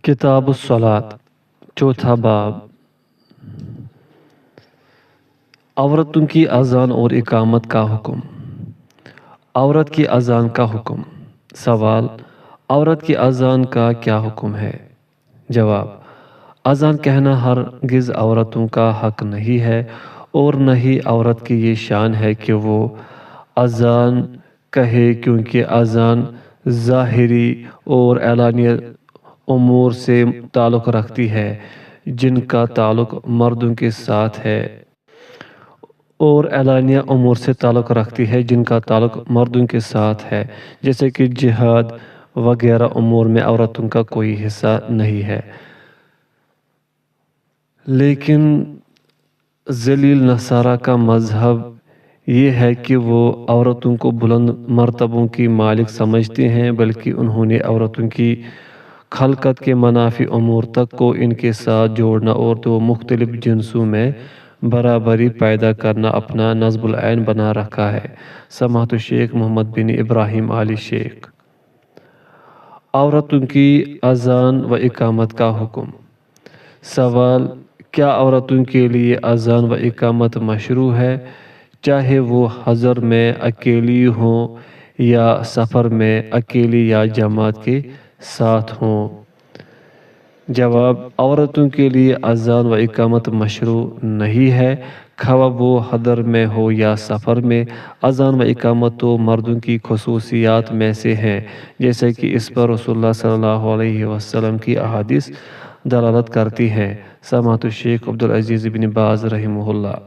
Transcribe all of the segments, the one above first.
کتاب الصلاۃ چوتھا باب عورتوں کی اذان اور اقامت کا حکم۔ عورت کی اذان کا حکم۔ سوال: عورت کی اذان کا کیا حکم ہے؟ جواب: اذان کہنا ہرگز عورتوں کا حق نہیں ہے اور نہ ہی عورت کی یہ شان ہے کہ وہ اذان کہے، کیونکہ اذان ظاہری اور اعلانیہ امور سے تعلق رکھتی ہے جن کا تعلق مردوں کے ساتھ ہے، اور اعلانیہ امور سے تعلق رکھتی ہے جن کا تعلق مردوں کے ساتھ ہے، جیسے کہ جہاد وغیرہ امور میں عورتوں کا کوئی حصہ نہیں ہے۔ لیکن ذلیل نصارہ کا مذہب یہ ہے کہ وہ عورتوں کو بلند مرتبوں کی مالک سمجھتے ہیں، بلکہ انہوں نے عورتوں کی خلقت کے منافی امور تک کو ان کے ساتھ جوڑنا اور دو مختلف جنسوں میں برابری پیدا کرنا اپنا نصب العین بنا رکھا ہے۔ سماحت الشیخ محمد بن ابراہیم آل شیخ۔ عورتوں کی اذان و اقامت کا حکم۔ سوال: کیا عورتوں کے لیے اذان و اقامت مشروع ہے، چاہے وہ حضر میں اکیلی ہوں یا سفر میں اکیلی یا جماعت کے ساتھ ہوں؟ جواب: عورتوں کے لیے اذان و اقامت مشروع نہیں ہے، خواہ وہ حضر میں ہو یا سفر میں۔ اذان و اقامت تو مردوں کی خصوصیات میں سے ہیں، جیسے کہ اس پر رسول اللہ صلی اللہ علیہ وسلم کی احادیث دلالت کرتی ہیں۔ سماحت الشیخ عبدالعزیز بن باز رحمہ اللہ۔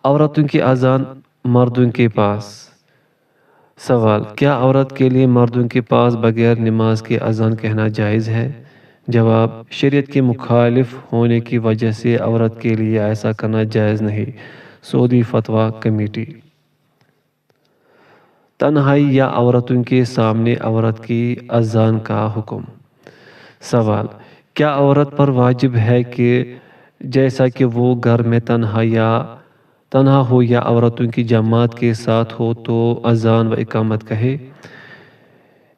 عورتوں کی اذان مردوں کے پاس۔ سوال: کیا عورت کے لیے مردوں کے پاس بغیر نماز کے اذان کہنا جائز ہے؟ جواب: شریعت کے مخالف ہونے کی وجہ سے عورت کے لیے ایسا کرنا جائز نہیں۔ سعودی فتویٰ کمیٹی۔ تنہائی یا عورتوں کے سامنے عورت کی اذان کا حکم۔ سوال: کیا عورت پر واجب ہے کہ جیسا کہ وہ گھر میں تنہا ہو یا عورتوں کی جماعت کے ساتھ ہو تو اذان و اقامت کہے؟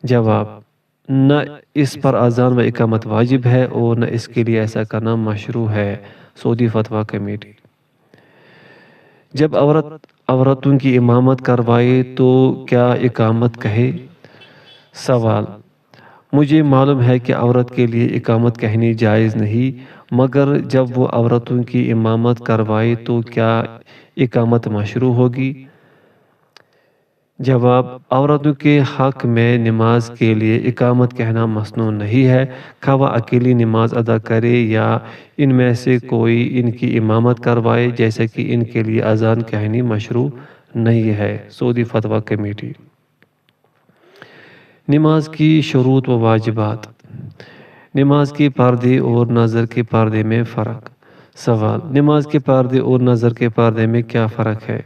جواب: نہ اس پر اذان و اقامت واجب ہے اور نہ اس کے لیے ایسا کرنا مشروع ہے۔ سعودی فتویٰ کمیٹی۔ جب عورتوں کی امامت کروائے تو کیا اقامت کہے؟ سوال: مجھے معلوم ہے کہ عورت کے لیے اقامت کہنی جائز نہیں، مگر جب وہ عورتوں کی امامت کروائے تو کیا اقامت مشروع ہوگی؟ جواب: عورتوں کے حق میں نماز کے لیے اقامت کہنا مسنون نہیں ہے، خواہ اکیلی نماز ادا کرے یا ان میں سے کوئی ان کی امامت کروائے، جیسے کہ ان کے لیے اذان کہنی مشروع نہیں ہے۔ سعودی فتویٰ کمیٹی۔ نماز کی شروط و واجبات۔ نماز کے پردے اور نظر کے پردے میں فرق۔ سوال: نماز کے پردے اور نظر کے پردے میں کیا فرق ہے؟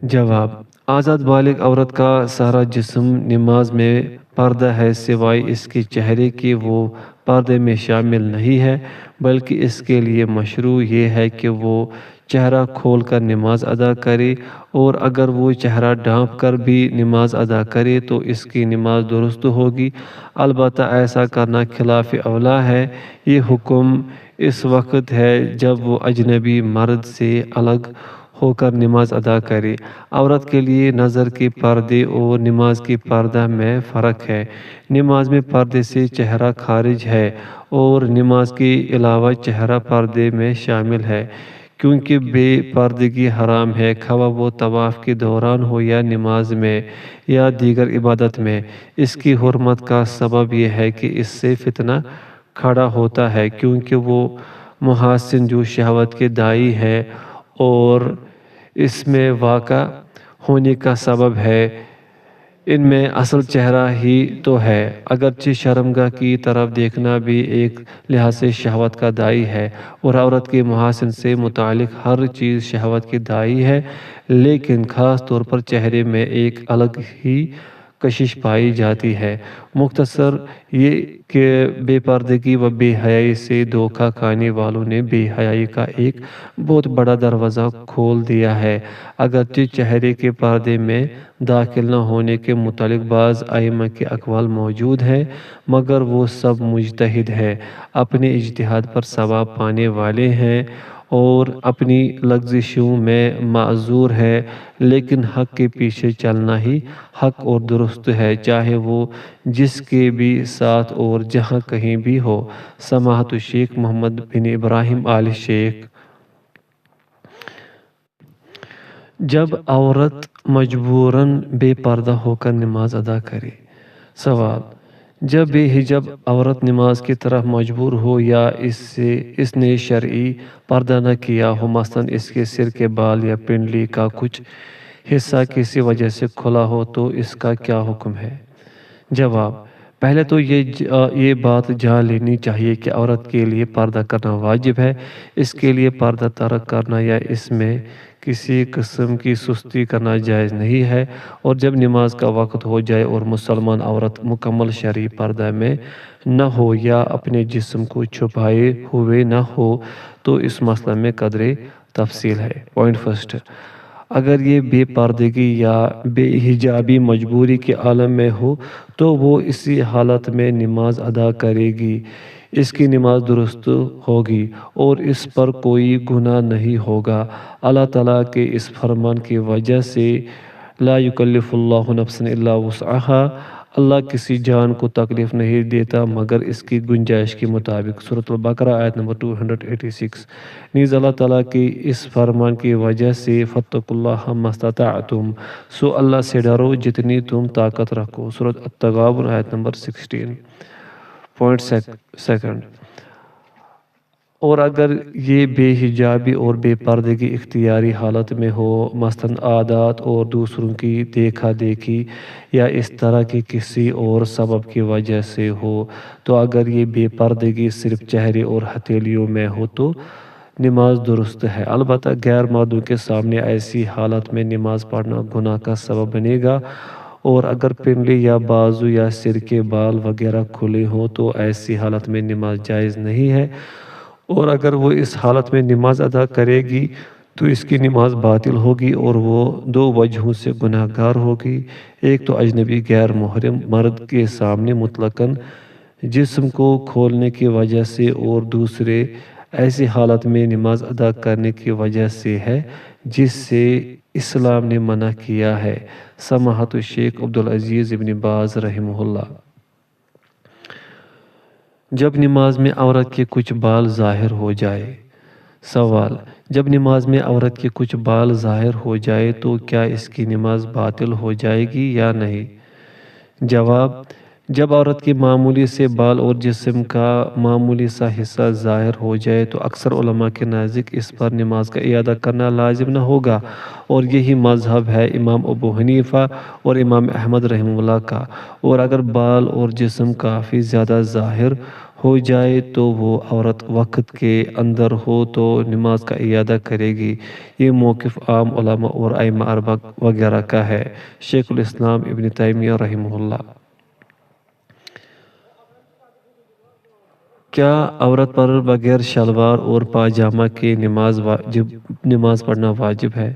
جواب: آزاد بالغ عورت کا سارا جسم نماز میں پردہ ہے، سوائے اس کے چہرے کے، وہ پردے میں شامل نہیں ہے، بلکہ اس کے لیے مشروع یہ ہے کہ وہ چہرہ کھول کر نماز ادا کرے، اور اگر وہ چہرہ ڈھانپ کر بھی نماز ادا کرے تو اس کی نماز درست ہوگی، البتہ ایسا کرنا خلاف اولیٰ ہے۔ یہ حکم اس وقت ہے جب وہ اجنبی مرد سے الگ ہو کر نماز ادا کرے۔ عورت کے لیے نظر کے پردے اور نماز کے پردہ میں فرق ہے۔ نماز میں پردے سے چہرہ خارج ہے اور نماز کے علاوہ چہرہ پردے میں شامل ہے، کیونکہ بے پردگی حرام ہے، خواہ وہ طواف کے دوران ہو یا نماز میں یا دیگر عبادت میں۔ اس کی حرمت کا سبب یہ ہے کہ اس سے فتنہ کھڑا ہوتا ہے، کیونکہ وہ محاسن جو شہوت کے داعی ہے اور اس میں واقع ہونے کا سبب ہے، ان میں اصل چہرہ ہی تو ہے۔ اگرچہ شرمگاہ کی طرف دیکھنا بھی ایک لحاظ سے شہوت کا داعی ہے، اور عورت کے محاسن سے متعلق ہر چیز شہوت کی داعی ہے، لیکن خاص طور پر چہرے میں ایک الگ ہی کشش پائی جاتی ہے۔ مختصر یہ کہ بے پردگی و بے حیائی سے دھوکہ کھانے والوں نے بے حیائی کا ایک بہت بڑا دروازہ کھول دیا ہے۔ اگرچہ چہرے کے پردے میں داخل نہ ہونے کے متعلق بعض ائمہ کے اقوال موجود ہیں، مگر وہ سب مجتہد ہیں، اپنے اجتہاد پر ثواب پانے والے ہیں اور اپنی لغزشوں میں معذور ہے، لیکن حق کے پیچھے چلنا ہی حق اور درست ہے، چاہے وہ جس کے بھی ساتھ اور جہاں کہیں بھی ہو۔ سماحت الشیخ محمد بن ابراہیم آل شیخ۔ جب عورت مجبوراً بے پردہ ہو کر نماز ادا کرے۔ سوال: جب بے حجاب عورت نماز کی طرف مجبور ہو یا اس نے شرعی پردہ نہ کیا ہو، مثلاً اس کے سر کے بال یا پنڈلی کا کچھ حصہ کسی وجہ سے کھلا ہو، تو اس کا کیا حکم ہے؟ جواب: پہلے تو یہ بات جان لینی چاہیے کہ عورت کے لیے پردہ کرنا واجب ہے۔ اس کے لیے پردہ ترک کرنا یا اس میں کسی قسم کی سستی کرنا جائز نہیں ہے، اور جب نماز کا وقت ہو جائے اور مسلمان عورت مکمل شرعی پردہ میں نہ ہو یا اپنے جسم کو چھپائے ہوئے نہ ہو، تو اس مسئلہ میں قدرے تفصیل ہے۔ پوائنٹ فرسٹ: اگر یہ بے پردگی یا بے حجابی مجبوری کے عالم میں ہو تو وہ اسی حالت میں نماز ادا کرے گی، اس کی نماز درست ہوگی اور اس پر کوئی گناہ نہیں ہوگا۔ اللہ تعالیٰ کے اس فرمان کی وجہ سے لا یکلف اللہ نفسا الا وسعها، اللہ کسی جان کو تکلیف نہیں دیتا مگر اس کی گنجائش کے مطابق۔ سورۃ البقرہ آیت نمبر 286۔ نیز اللہ تعالیٰ کے اس فرمان کی وجہ سے فاتقوا اللہ ما استطعتم، سو اللہ سے ڈرو جتنی تم طاقت رکھو۔ سورۃ التغابن آیت نمبر 16۔ پوائنٹ سیکنڈ: اور اگر یہ بے حجابی اور بے پردگی اختیاری حالت میں ہو، مثلاً عادات اور دوسروں کی دیکھا دیکھی یا اس طرح کے کسی اور سبب کی وجہ سے ہو، تو اگر یہ بے پردگی صرف چہرے اور ہتھیلیوں میں ہو تو نماز درست ہے، البتہ غیر مردوں کے سامنے ایسی حالت میں نماز پڑھنا گناہ کا سبب بنے گا، اور اگر پنڈلی یا بازو یا سر کے بال وغیرہ کھلے ہوں تو ایسی حالت میں نماز جائز نہیں ہے، اور اگر وہ اس حالت میں نماز ادا کرے گی تو اس کی نماز باطل ہوگی اور وہ دو وجہوں سے گناہ گار ہوگی۔ ایک تو اجنبی غیر محرم مرد کے سامنے مطلقاً جسم کو کھولنے کی وجہ سے، اور دوسرے ایسی حالت میں نماز ادا کرنے کی وجہ سے ہے جس سے اسلام نے منع کیا ہے۔ سماحت الشیخ عبدالعزیز ابن باز رحمہ اللہ۔ جب نماز میں عورت کے کچھ بال ظاہر ہو جائے۔ سوال: جب نماز میں عورت کے کچھ بال ظاہر ہو جائے تو کیا اس کی نماز باطل ہو جائے گی یا نہیں؟ جواب: جب عورت کے معمولی سے بال اور جسم کا معمولی سا حصہ ظاہر ہو جائے تو اکثر علماء کے نزدیک اس پر نماز کا اعادہ کرنا لازم نہ ہوگا، اور یہی مذہب ہے امام ابو حنیفہ اور امام احمد رحمہ اللہ کا۔ اور اگر بال اور جسم کافی زیادہ ظاہر ہو جائے تو وہ عورت وقت کے اندر ہو تو نماز کا اعادہ کرے گی۔ یہ موقف عام علماء اور ائمہ اربعہ وغیرہ کا ہے۔ شیخ الاسلام ابن تیمیہ رحمہ اللہ۔ کیا عورت پر بغیر شلوار اور پاجامہ کے نماز پڑھنا واجب ہے؟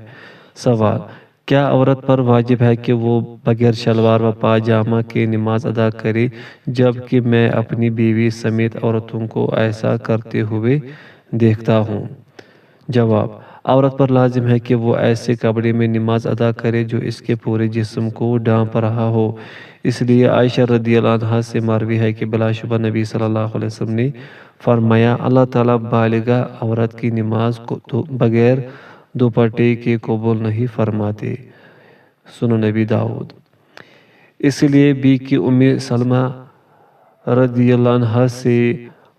سوال: کیا عورت پر واجب ہے کہ وہ بغیر شلوار و پاجامہ کے نماز ادا کرے، جبکہ میں اپنی بیوی سمیت عورتوں کو ایسا کرتے ہوئے دیکھتا ہوں؟ جواب: عورت پر لازم ہے کہ وہ ایسے کپڑے میں نماز ادا کرے جو اس کے پورے جسم کو ڈھانپ رہا ہو۔ اس لیے عائشہ رضی اللہ عنہا سے مروی ہے کہ بلا شبہ نبی صلی اللہ علیہ وسلم نے فرمایا، اللہ تعالیٰ بالغہ عورت کی نماز کو بغیر دوپٹے کے قبول نہیں فرماتے۔ سنن نبی داؤد۔ اس لیے بھی کہ ام سلمہ رضی اللہ عنہا سے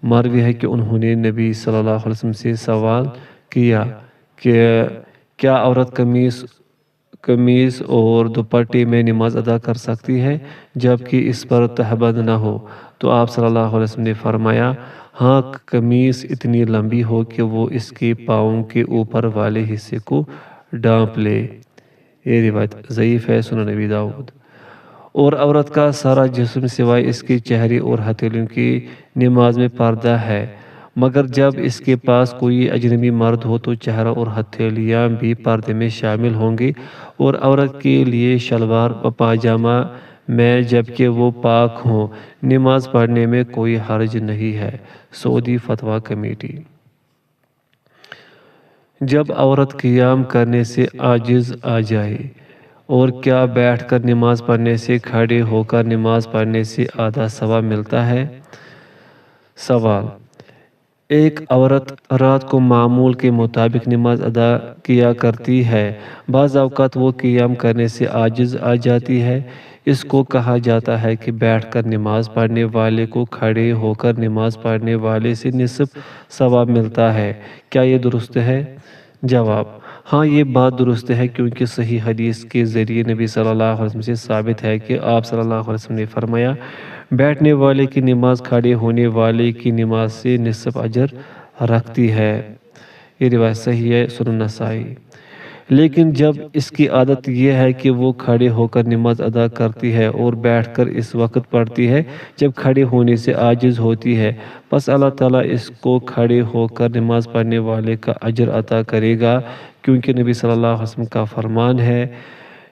مروی ہے کہ انہوں نے نبی صلی اللہ علیہ وسلم سے سوال کیا کہ کیا عورت قمیص اور دوپٹے میں نماز ادا کر سکتی ہے جبکہ اس پر تہبند نہ ہو؟ تو آپ صلی اللہ علیہ وسلم نے فرمایا، ہاں، قمیص اتنی لمبی ہو کہ وہ اس کے پاؤں کے اوپر والے حصے کو ڈھانپ لے۔ یہ روایت ضعیف ہے۔ سنن نبی داؤد۔ اور عورت کا سارا جسم سوائے اس کے چہرے اور ہتھیلیوں کی نماز میں پردہ ہے، مگر جب اس کے پاس کوئی اجنبی مرد ہو تو چہرہ اور ہتھیلیاں بھی پردے میں شامل ہوں گی، اور عورت کے لیے شلوار و پاجامہ میں جبکہ وہ پاک ہوں نماز پڑھنے میں کوئی حرج نہیں ہے۔ سعودی فتویٰ کمیٹی۔ جب عورت قیام کرنے سے عاجز آ جائے، اور کیا بیٹھ کر نماز پڑھنے سے کھڑے ہو کر نماز پڑھنے سے آدھا ثواب ملتا ہے؟ سوال: ایک عورت رات کو معمول کے مطابق نماز ادا کیا کرتی ہے، بعض اوقات وہ قیام کرنے سے عاجز آ جاتی ہے، اس کو کہا جاتا ہے کہ بیٹھ کر نماز پڑھنے والے کو کھڑے ہو کر نماز پڑھنے والے سے نصف ثواب ملتا ہے، کیا یہ درست ہے؟ جواب: ہاں، یہ بات درست ہے، کیونکہ صحیح حدیث کے ذریعے نبی صلی اللہ علیہ وسلم سے ثابت ہے کہ آپ صلی اللہ علیہ وسلم نے فرمایا، بیٹھنے والے کی نماز کھڑے ہونے والے کی نماز سے نصف اجر رکھتی ہے۔ یہ روایت صحیح ہے، سنن نسائی۔ لیکن جب اس کی عادت یہ ہے کہ وہ کھڑے ہو کر نماز ادا کرتی ہے اور بیٹھ کر اس وقت پڑھتی ہے جب کھڑے ہونے سے عاجز ہوتی ہے، پس اللہ تعالیٰ اس کو کھڑے ہو کر نماز پڑھنے والے کا اجر عطا کرے گا، کیونکہ نبی صلی اللہ علیہ وسلم کا فرمان ہے،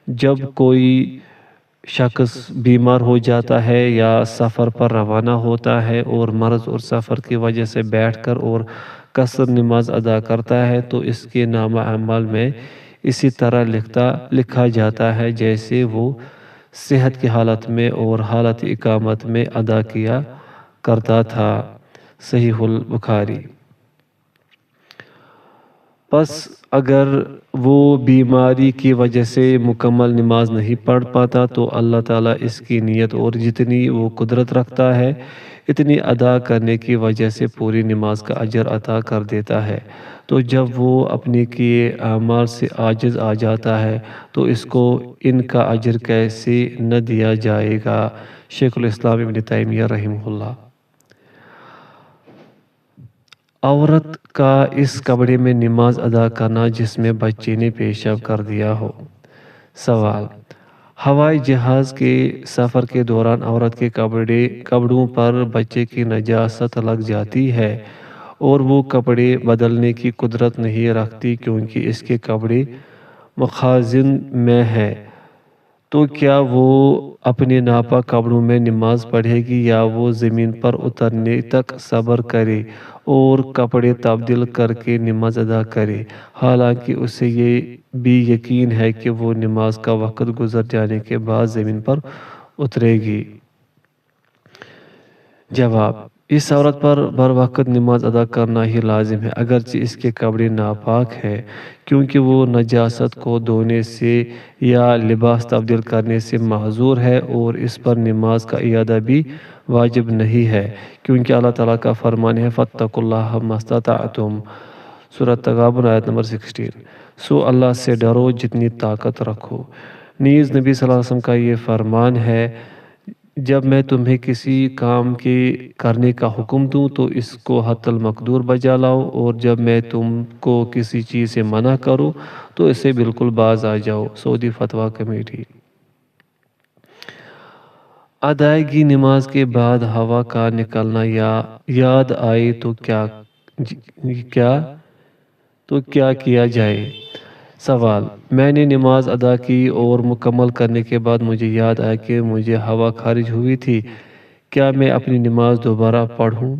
جب کوئی شخص بیمار ہو جاتا ہے یا سفر پر روانہ ہوتا ہے اور مرض اور سفر کی وجہ سے بیٹھ کر اور قصر نماز ادا کرتا ہے تو اس کے نامہ اعمال میں اسی طرح لکھا جاتا ہے جیسے وہ صحت کی حالت میں اور حالت اقامت میں ادا کیا کرتا تھا۔ صحیح البخاری۔ پس اگر وہ بیماری کی وجہ سے مکمل نماز نہیں پڑھ پاتا تو اللہ تعالیٰ اس کی نیت اور جتنی وہ قدرت رکھتا ہے اتنی ادا کرنے کی وجہ سے پوری نماز کا اجر عطا کر دیتا ہے۔ تو جب وہ اپنے کیے اعمال سے عاجز آ جاتا ہے تو اس کو ان کا اجر کیسے نہ دیا جائے گا؟ شیخ الاسلام ابن تیمیہ رحمہ اللہ۔ عورت کا اس کپڑے میں نماز ادا کرنا جس میں بچے نے پیشاب کر دیا ہو۔ سوال: ہوائی جہاز کے سفر کے دوران عورت کے کپڑوں پر بچے کی نجاست لگ جاتی ہے اور وہ کپڑے بدلنے کی قدرت نہیں رکھتی کیونکہ اس کے کپڑے مخازن میں ہیں، تو کیا وہ اپنے ناپاک کپڑوں میں نماز پڑھے گی یا وہ زمین پر اترنے تک صبر کرے اور کپڑے تبدیل کر کے نماز ادا کرے، حالانکہ اسے یہ بھی یقین ہے کہ وہ نماز کا وقت گزر جانے کے بعد زمین پر اترے گی؟ جواب: اس عورت پر بر وقت نماز ادا کرنا ہی لازم ہے، اگرچہ اس کے کپڑے ناپاک ہیں، کیونکہ وہ نجاست کو دھونے سے یا لباس تبدیل کرنے سے معذور ہے، اور اس پر نماز کا اعادہ بھی واجب نہیں ہے، کیونکہ اللہ تعالیٰ کا فرمان ہے فَاتَّقُوا اللَّهَ مَا اسْتَطَعْتُمْ، سورۃ تغابن آیت نمبر 16۔ سو اللہ سے ڈرو جتنی طاقت رکھو۔ نیز نبی صلی اللہ علیہ وسلم کا یہ فرمان ہے، جب میں تمہیں کسی کام کے کرنے کا حکم دوں تو اس کو حتی المقدور بجا لاؤ، اور جب میں تم کو کسی چیز سے منع کروں تو اس سے بالکل باز آ جاؤ۔ سعودی فتویٰ کمیٹی۔ ادائیگی نماز کے بعد ہوا کا نکلنا یا یاد آئے تو کیا کیا جائے؟ سوال: میں نے نماز ادا کی اور مکمل کرنے کے بعد مجھے یاد آیا کہ مجھے ہوا خارج ہوئی تھی، کیا میں اپنی نماز دوبارہ پڑھوں؟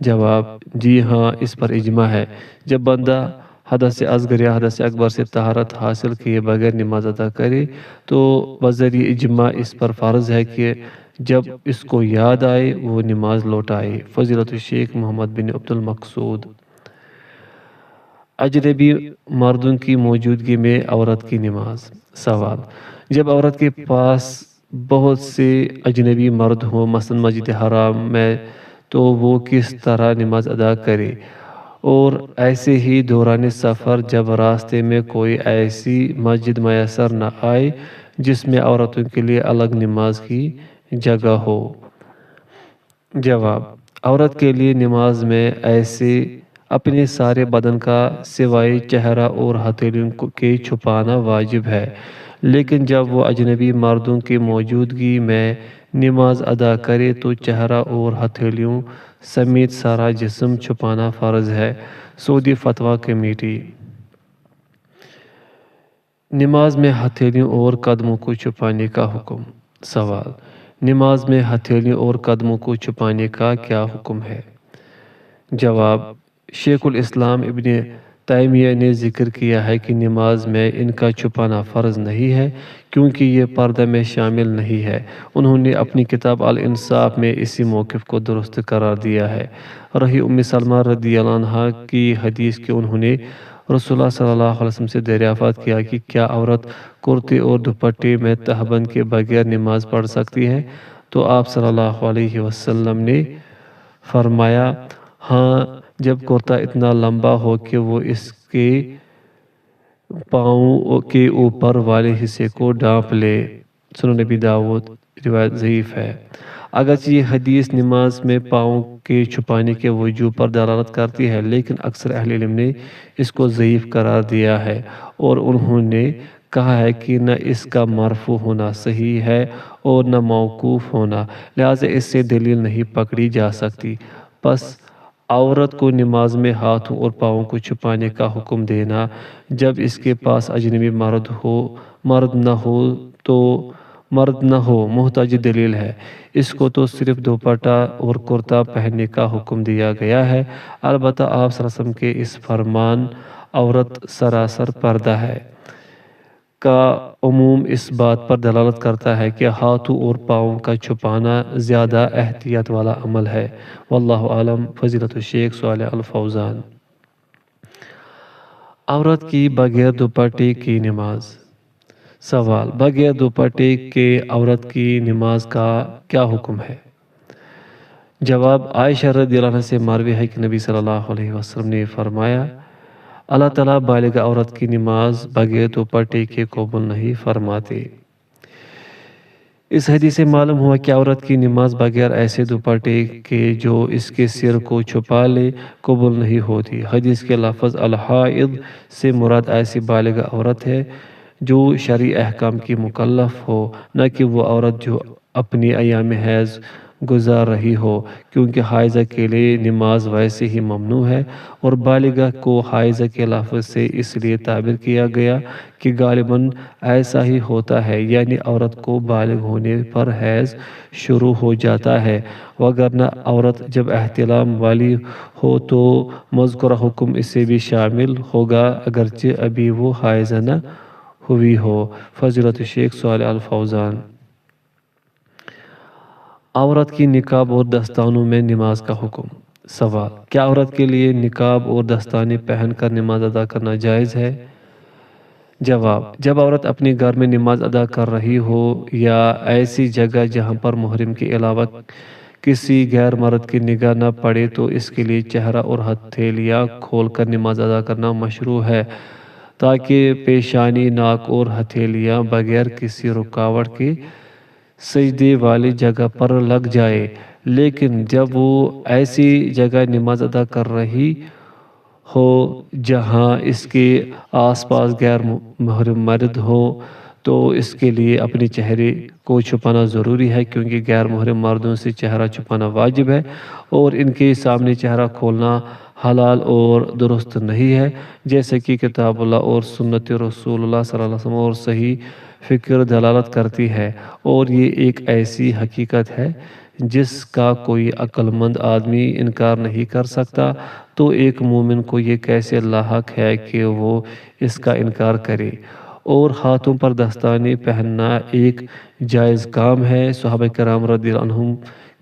جواب: جی ہاں، اس پر اجماع ہے، جب بندہ حدث اصغر یا حدث اکبر سے طہارت حاصل کیے بغیر نماز ادا کرے تو بذریعہ اجماع اس پر فرض ہے کہ جب اس کو یاد آئے وہ نماز لوٹائے۔ فضیلت الشیخ محمد بن عبد المقصود۔ اجنبی مردوں کی موجودگی میں عورت کی نماز۔ سوال: جب عورت کے پاس بہت سے اجنبی مرد ہوں، مثلا مسجد حرام میں، تو وہ کس طرح نماز ادا کرے؟ اور ایسے ہی دوران سفر جب راستے میں کوئی ایسی مسجد میسر نہ آئے جس میں عورتوں کے لیے الگ نماز کی جگہ ہو؟ جواب: عورت کے لیے نماز میں ایسے اپنے سارے بدن کا سوائے چہرہ اور ہتھیلیوں کے چھپانا واجب ہے، لیکن جب وہ اجنبی مردوں کی موجودگی میں نماز ادا کرے تو چہرہ اور ہتھیلیوں سمیت سارا جسم چھپانا فرض ہے۔ سعودی فتویٰ کمیٹی۔ نماز میں ہتھیلیوں اور قدموں کو چھپانے کا حکم۔ سوال: نماز میں ہتھیلیوں اور قدموں کو چھپانے کا کیا حکم ہے؟ جواب: شیخ الاسلام ابن تیمیہ نے ذکر کیا ہے کہ نماز میں ان کا چھپانا فرض نہیں ہے کیونکہ یہ پردہ میں شامل نہیں ہے۔ انہوں نے اپنی کتاب الانصاف میں اسی موقف کو درست قرار دیا ہے۔ رہی ام سلمہ رضی اللہ عنہا کی حدیث کہ انہوں نے رسول اللہ صلی اللہ علیہ وسلم سے دریافت کیا کہ کیا عورت کرتے اور دوپٹے میں تہبند کے بغیر نماز پڑھ سکتی ہے؟ تو آپ صلی اللہ علیہ وسلم نے فرمایا، ہاں، جب کرتا اتنا لمبا ہو کہ وہ اس کے پاؤں کے اوپر والے حصے کو ڈھانپ لے۔ سنن نبی داؤد، روایت ضعیف ہے۔ اگرچہ یہ حدیث نماز میں پاؤں کے چھپانے کے وجوب پر دلالت کرتی ہے، لیکن اکثر اہل علم نے اس کو ضعیف قرار دیا ہے اور انہوں نے کہا ہے کہ نہ اس کا مرفوع ہونا صحیح ہے اور نہ موقوف ہونا، لہٰذا اس سے دلیل نہیں پکڑی جا سکتی۔ پس عورت کو نماز میں ہاتھوں اور پاؤں کو چھپانے کا حکم دینا جب اس کے پاس اجنبی مرد نہ ہو محتاج دلیل ہے۔ اس کو تو صرف دوپٹہ اور کرتا پہننے کا حکم دیا گیا ہے۔ البتہ آپ صلی اللہ علیہ وسلم کے اس فرمان عورت سراسر پردہ ہے کا عموم اس بات پر دلالت کرتا ہے کہ ہاتھوں اور پاؤں کا چھپانا زیادہ احتیاط والا عمل ہے۔ واللہ اعلم۔ فضیلت الشیخ صالح الفوزان۔ عورت کی بغیر دوپٹے کی نماز۔ سوال: بغیر دوپٹے کے عورت کی نماز کا کیا حکم ہے؟ جواب: عائشہ رضی اللہ عنہ سے مروی ہے کہ نبی صلی اللہ علیہ وسلم نے فرمایا، اللہ تعالیٰ بالغ عورت کی نماز بغیر دوپٹے کے قبول نہیں فرماتے۔ اس حدیث سے معلوم ہوا کہ عورت کی نماز بغیر ایسے دوپٹے کے جو اس کے سر کو چھپا لے قبول نہیں ہوتی۔ حدیث کے لفظ الحائض سے مراد ایسی بالغ عورت ہے جو شرعی احکام کی مکلف ہو، نہ کہ وہ عورت جو اپنی ایام حیض گزار رہی ہو، کیونکہ حائضہ کے لیے نماز ویسے ہی ممنوع ہے، اور بالغہ کو حائضہ کے لفظ سے اس لیے تعبیر کیا گیا کہ غالباً ایسا ہی ہوتا ہے، یعنی عورت کو بالغ ہونے پر حیض شروع ہو جاتا ہے، وگرنہ عورت جب احتلام والی ہو تو مذکورہ حکم اسے بھی شامل ہوگا اگرچہ ابھی وہ حائضہ نہ ہوئی ہو۔ فضیلت الشیخ صالح الفوزان۔ عورت کی نقاب اور دستانوں میں نماز کا حکم۔ سوال: کیا عورت کے لیے نقاب اور دستانے پہن کر نماز ادا کرنا جائز ہے؟ جواب: جب عورت اپنے گھر میں نماز ادا کر رہی ہو یا ایسی جگہ جہاں پر محرم کے علاوہ کسی غیر مرد کی نگاہ نہ پڑے تو اس کے لیے چہرہ اور ہتھیلیاں کھول کر نماز ادا کرنا مشروع ہے تاکہ پیشانی، ناک اور ہتھیلیاں بغیر کسی رکاوٹ کے سجدے والی جگہ پر لگ جائے۔ لیکن جب وہ ایسی جگہ نماز ادا کر رہی ہو جہاں اس کے آس پاس غیر محرم مرد ہو تو اس کے لیے اپنے چہرے کو چھپانا ضروری ہے، کیونکہ غیر محرم مردوں سے چہرہ چھپانا واجب ہے اور ان کے سامنے چہرہ کھولنا حلال اور درست نہیں ہے، جیسے کہ کتاب اللہ اور سنت رسول اللہ صلی اللہ علیہ وسلم اور صحیح فکر دلالت کرتی ہے، اور یہ ایک ایسی حقیقت ہے جس کا کوئی عقل مند آدمی انکار نہیں کر سکتا، تو ایک مومن کو یہ کیسے لاحق ہے کہ وہ اس کا انکار کرے؟ اور ہاتھوں پر دستانے پہننا ایک جائز کام ہے۔ صحابہ کرام رضی اللہ عنہم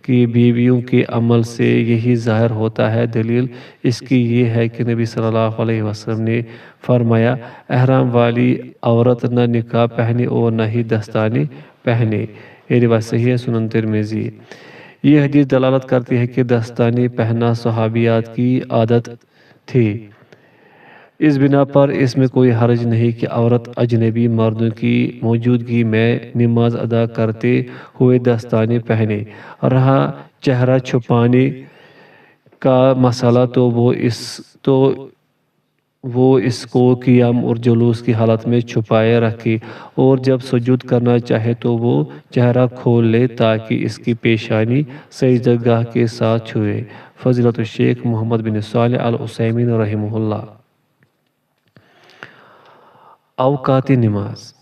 کی بیویوں کے عمل سے یہی ظاہر ہوتا ہے۔ دلیل اس کی یہ ہے کہ نبی صلی اللہ علیہ وسلم نے فرمایا، احرام والی عورت نہ نقاب پہنے اور نہ ہی دستانے پہنے۔ یہ روایت صحیح ہے، سنن ترمذی۔ یہ حدیث دلالت کرتی ہے کہ دستانے پہننا صحابیات کی عادت تھی، اس بنا پر اس میں کوئی حرج نہیں کہ عورت اجنبی مردوں کی موجودگی میں نماز ادا کرتے ہوئے دستانے پہنے۔ رہا چہرہ چھپانے کا مسئلہ تو وہ اس کو قیام اور جلوس کی حالت میں چھپائے رکھے، اور جب سجود کرنا چاہے تو وہ چہرہ کھول لے تاکہ اس کی پیشانی سجدہ گاہ کے ساتھ چھوئے۔ فضیلت الشیخ محمد بن صالح العثیمین رحمہ اللہ۔ اوقات نماز،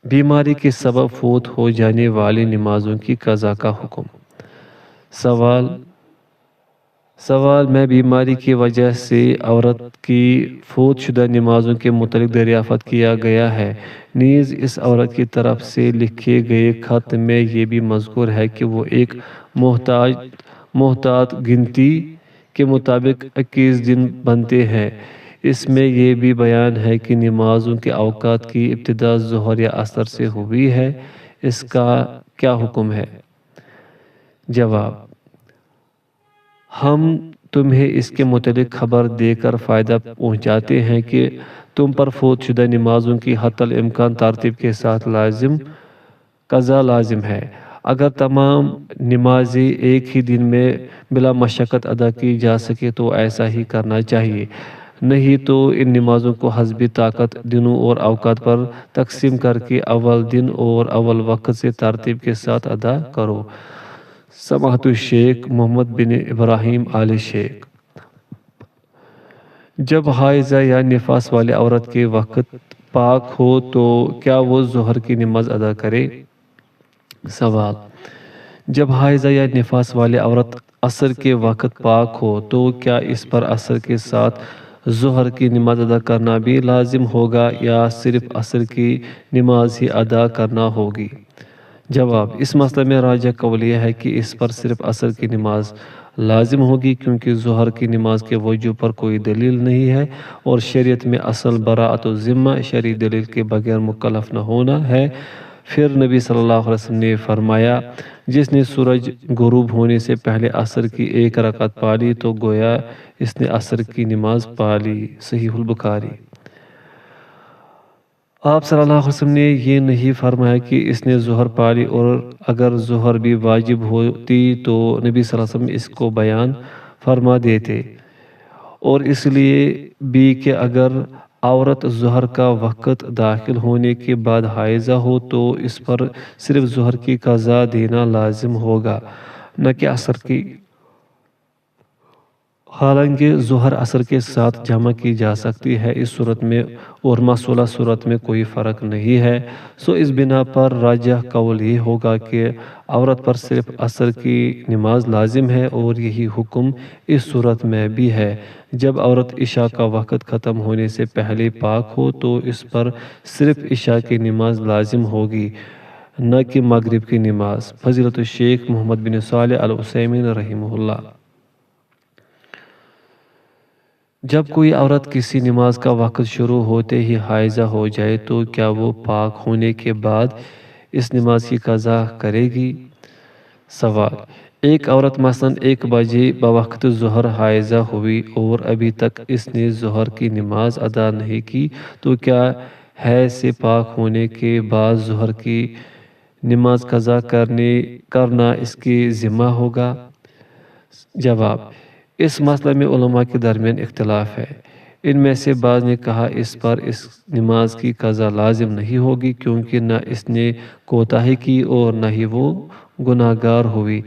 بیماری کے سبب فوت ہو جانے والی نمازوں کی قضا کا حکم۔ سوال میں بیماری کی وجہ سے عورت کی فوت شدہ نمازوں کے متعلق دریافت کیا گیا ہے۔ نیز اس عورت کی طرف سے لکھے گئے خط میں یہ بھی مذکور ہے کہ وہ ایک محتاط گنتی کے مطابق 21 دن بنتے ہیں۔ اس میں یہ بھی بیان ہے کہ نمازوں کے اوقات کی ابتدا ظہر یا عصر سے ہوئی ہے۔ اس کا کیا حکم ہے؟ جواب: ہم تمہیں اس کے متعلق خبر دے کر فائدہ پہنچاتے ہیں کہ تم پر فوت شدہ نمازوں کی حتی الامکان ترتیب کے ساتھ قضا لازم ہے۔ اگر تمام نمازیں ایک ہی دن میں بلا مشقت ادا کی جا سکے تو ایسا ہی کرنا چاہیے، نہیں تو ان نمازوں کو حسب طاقت دنوں اور اوقات پر تقسیم کر کے اول دن اور اول وقت سے ترتیب کے ساتھ ادا کرو۔ سماحت الشیخ محمد بن ابراہیم آل شیخ۔ جب حائضہ یا نفاس والی عورت کے وقت پاک ہو تو کیا وہ ظہر کی نماز ادا کرے؟ سوال: جب حائضہ یا نفاس والی عورت عصر کے وقت پاک ہو تو کیا اس پر عصر کے ساتھ ظہر کی نماز ادا کرنا بھی لازم ہوگا یا صرف عصر کی نماز ہی ادا کرنا ہوگی؟ جواب: اس مسئلے میں راجح قول یہ ہے کہ اس پر صرف عصر کی نماز لازم ہوگی، کیونکہ ظہر کی نماز کے وجوب پر کوئی دلیل نہیں ہے، اور شریعت میں اصل براءت الذمہ شرعی دلیل کے بغیر مکلف نہ ہونا ہے۔ پھر نبی صلی اللہ علیہ وسلم نے فرمایا: جس نے سورج غروب ہونے سے پہلے عصر کی 1 رکعت پا لی تو گویا اس نے عصر کی نماز پا لی۔ صحیح البخاری۔ آپ صلی اللہ علیہ وسلم نے یہ نہیں فرمایا کہ اس نے ظہر پا لی، اور اگر ظہر بھی واجب ہوتی تو نبی صلی اللہ علیہ وسلم اس کو بیان فرما دیتے، اور اس لیے بھی کہ اگر عورت ظہر کا وقت داخل ہونے کے بعد حائضہ ہو تو اس پر صرف ظہر کی قضا دینا لازم ہوگا، نہ کہ عصر کی۔ حالانکہ ظہر عصر کے ساتھ جمع کی جا سکتی ہے اس صورت میں، اور مصولہ صورت میں کوئی فرق نہیں ہے، سو اس بنا پر راجح قول یہ ہوگا کہ عورت پر صرف عصر کی نماز لازم ہے، اور یہی حکم اس صورت میں بھی ہے۔ جب عورت عشاء کا وقت ختم ہونے سے پہلے پاک ہو تو اس پر صرف عشاء کی نماز لازم ہوگی، نہ کہ مغرب کی نماز۔ فضیلت الشیخ محمد بن صالح العثیمین رحمہ اللہ۔ جب کوئی عورت کسی نماز کا وقت شروع ہوتے ہی حائضہ ہو جائے تو کیا وہ پاک ہونے کے بعد اس نماز کی قضا کرے گی؟ سوال: ایک عورت مثلاً 1 بجے بوقت ظہر حائضہ ہوئی اور ابھی تک اس نے ظہر کی نماز ادا نہیں کی تو کیا حیض سے پاک ہونے کے بعد ظہر کی نماز قضا کرنا اس کے ذمہ ہوگا؟ جواب: اس مسئلے میں علماء کے درمیان اختلاف ہے۔ ان میں سے بعض نے کہا اس پر اس نماز کی قضا لازم نہیں ہوگی، کیونکہ نہ اس نے کوتاہی کی اور نہ ہی وہ گناہگار ہوئی،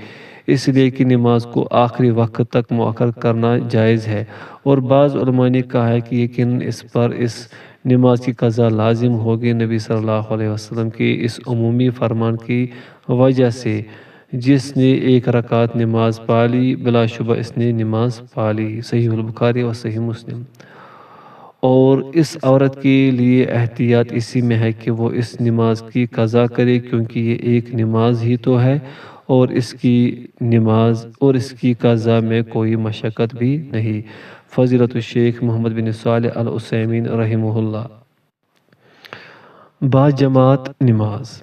اس لیے کہ نماز کو آخری وقت تک مؤخر کرنا جائز ہے۔ اور بعض علماء نے کہا ہے کہ یقیناً اس پر اس نماز کی قضا لازم ہوگی، نبی صلی اللہ علیہ وسلم کے اس عمومی فرمان کی وجہ سے: جس نے 1 رکعت نماز پا لی بلا شبہ اس نے نماز پا لی۔ صحیح البخاری و صحیح مسلم۔ اور اس عورت کے لیے احتیاط اسی میں ہے کہ وہ اس نماز کی قضا کرے، کیونکہ یہ ایک نماز ہی تو ہے، اور اس کی قضا میں کوئی مشقت بھی نہیں۔ فضیلت الشیخ محمد بن صالح العثیمین رحمہ اللہ۔ باجماعت نماز،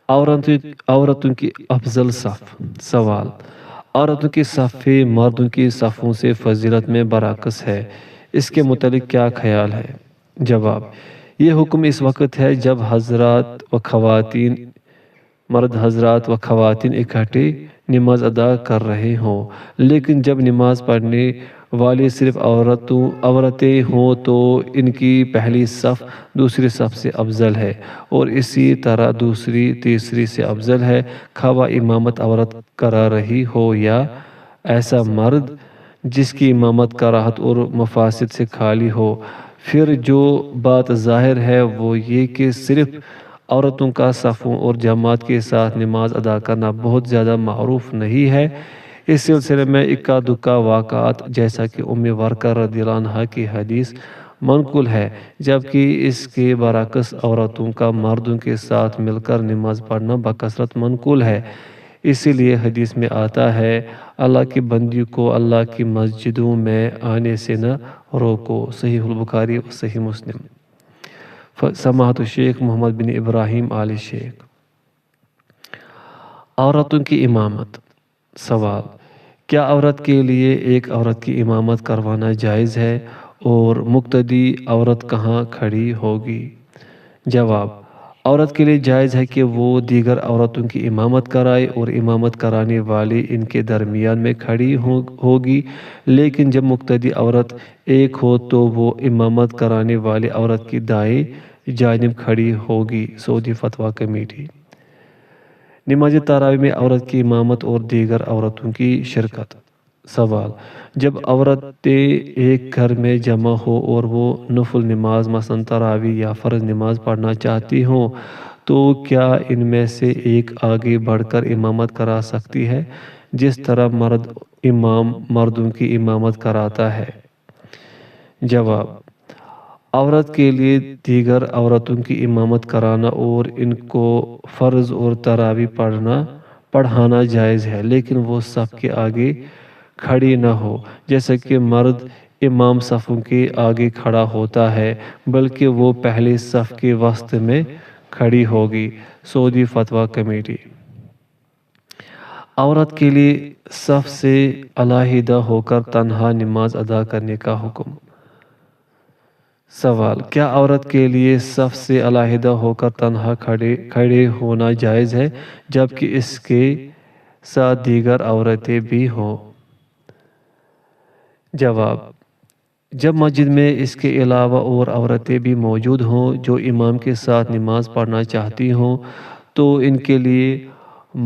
عورتوں کی افضل صف۔ سوال: عورتوں کی صف مردوں کی صفوں سے فضیلت میں برعکس ہے، اس کے متعلق کیا خیال ہے؟ جواب: یہ حکم اس وقت ہے جب مرد حضرات و خواتین اکٹھے نماز ادا کر رہے ہوں، لیکن جب نماز پڑھنے والی صرف عورتیں ہوں تو ان کی پہلی صف دوسری صف سے افضل ہے، اور اسی طرح دوسری تیسری سے افضل ہے، خواہ امامت عورت کرا رہی ہو یا ایسا مرد جس کی امامت کراہت اور مفاسد سے خالی ہو۔ پھر جو بات ظاہر ہے وہ یہ کہ صرف عورتوں کا صفوں اور جماعت کے ساتھ نماز ادا کرنا بہت زیادہ معروف نہیں ہے۔ اس سلسلے میں اکا دکا واقعات جیسا کہ ام ورقہ رضی اللہ عنہ کی حدیث منقول ہے، جبکہ اس کے برعکس عورتوں کا مردوں کے ساتھ مل کر نماز پڑھنا بکثرت منقول ہے۔ اسی لیے حدیث میں آتا ہے، اللہ کی بندی کو اللہ کی مسجدوں میں آنے سے نہ روکو، صحیح البخاری و صحیح مسلم۔ سماحت الشیخ محمد بن ابراہیم آل شیخ۔ عورتوں کی امامت۔ سوال: کیا عورت کے لیے ایک عورت کی امامت کروانا جائز ہے، اور مقتدی عورت کہاں کھڑی ہوگی؟ جواب: عورت کے لیے جائز ہے کہ وہ دیگر عورتوں کی امامت کرائے، اور امامت کرانے والی ان کے درمیان میں کھڑی ہوگی، لیکن جب مقتدی عورت ایک ہو تو وہ امامت کرانے والی عورت کی دائیں جانب کھڑی ہوگی۔ سعودی فتویٰ کمیٹی۔ نماز تراویح میں عورت کی امامت اور دیگر عورتوں کی شرکت۔ سوال: جب عورتیں ایک گھر میں جمع ہو اور وہ نفل نماز مثلاً تراویح یا فرض نماز پڑھنا چاہتی ہوں تو کیا ان میں سے ایک آگے بڑھ کر امامت کرا سکتی ہے، جس طرح مرد امام مردوں کی امامت کراتا ہے؟ جواب: عورت کے لیے دیگر عورتوں کی امامت کرانا اور ان کو فرض اور تراویح پڑھانا جائز ہے، لیکن وہ صف کے آگے کھڑی نہ ہو جیسا کہ مرد امام صفوں کے آگے کھڑا ہوتا ہے، بلکہ وہ پہلے صف کے وسط میں کھڑی ہوگی۔ سعودی فتویٰ کمیٹی۔ عورت کے لیے صف سے علیحدہ ہو کر تنہا نماز ادا کرنے کا حکم۔ سوال: کیا عورت کے لیے صف سے علیحدہ ہو کر تنہا کھڑے ہونا جائز ہے، جبکہ اس کے ساتھ دیگر عورتیں بھی ہوں؟ جواب: جب مسجد میں اس کے علاوہ اور عورتیں بھی موجود ہوں جو امام کے ساتھ نماز پڑھنا چاہتی ہوں تو ان کے لیے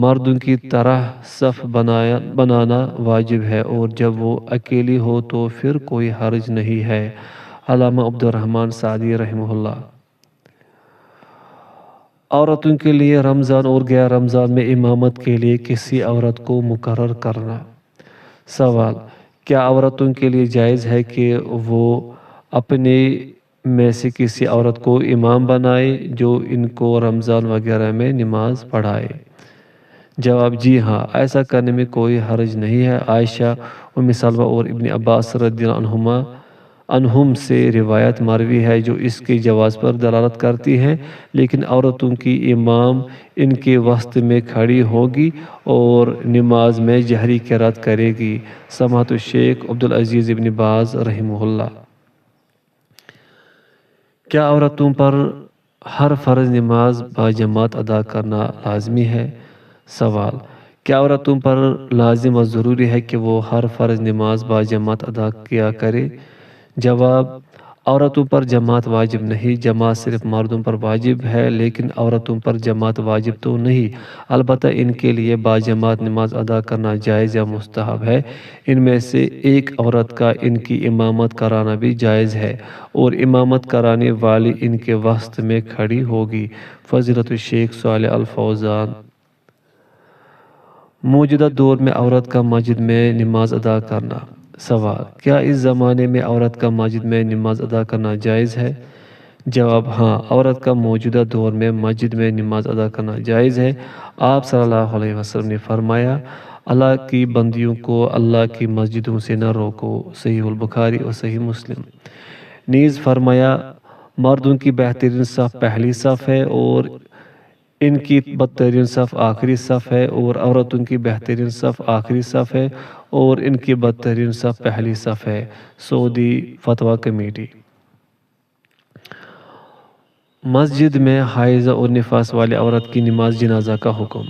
مردوں کی طرح صف بنانا واجب ہے، اور جب وہ اکیلی ہو تو پھر کوئی حرج نہیں ہے۔ علامہ عبد الرحمن سعدی رحمہ اللہ۔ عورتوں کے لیے رمضان اور غیر رمضان میں امامت کے لیے کسی عورت کو مقرر کرنا۔ سوال: کیا عورتوں کے لیے جائز ہے کہ وہ اپنے میں سے کسی عورت کو امام بنائے جو ان کو رمضان وغیرہ میں نماز پڑھائے؟ جواب: جی ہاں، ایسا کرنے میں کوئی حرج نہیں ہے۔ عائشہ، ام سلمہ اور ابن عباس رضی اللہ عنہم سے روایت مروی ہے جو اس کے جواز پر دلالت کرتی ہیں، لیکن عورتوں کی امام ان کے وسط میں کھڑی ہوگی اور نماز میں جہری قرات کرے گی۔ سماحت الشیخ عبدالعزیز ابن باز رحمہ اللہ۔ کیا عورتوں پر ہر فرض نماز باجماعت ادا کرنا لازمی ہے؟ سوال: کیا عورتوں پر لازم و ضروری ہے کہ وہ ہر فرض نماز باجماعت ادا کیا کرے؟ جواب: عورتوں پر جماعت واجب نہیں، جماعت صرف مردوں پر واجب ہے، لیکن عورتوں پر جماعت واجب تو نہیں، البتہ ان کے لیے باجماعت نماز ادا کرنا جائز یا مستحب ہے۔ ان میں سے ایک عورت کا ان کی امامت کرانا بھی جائز ہے، اور امامت کرانے والی ان کے وسط میں کھڑی ہوگی۔ فضیلت الشیخ صالح الفوزان۔ موجودہ دور میں عورت کا مسجد میں نماز ادا کرنا۔ سوال: کیا اس زمانے میں عورت کا مسجد میں نماز ادا کرنا جائز ہے؟ جواب: ہاں، عورت کا موجودہ دور میں مسجد میں نماز ادا کرنا جائز ہے۔ آپ صلی اللہ علیہ وسلم نے فرمایا، اللہ کی بندیوں کو اللہ کی مسجدوں سے نہ روکو، صحیح البخاری اور صحیح مسلم۔ نیز فرمایا، مردوں کی بہترین صف پہلی صف ہے اور ان کی بدترین صف آخری صف ہے، اور عورتوں کی بہترین صف آخری صف ہے اور ان کی بدترین صف پہلی صف ہے۔ سعودی فتویٰ کمیٹی۔ مسجد میں حائضہ اور نفاس والی عورت کی نماز جنازہ کا حکم۔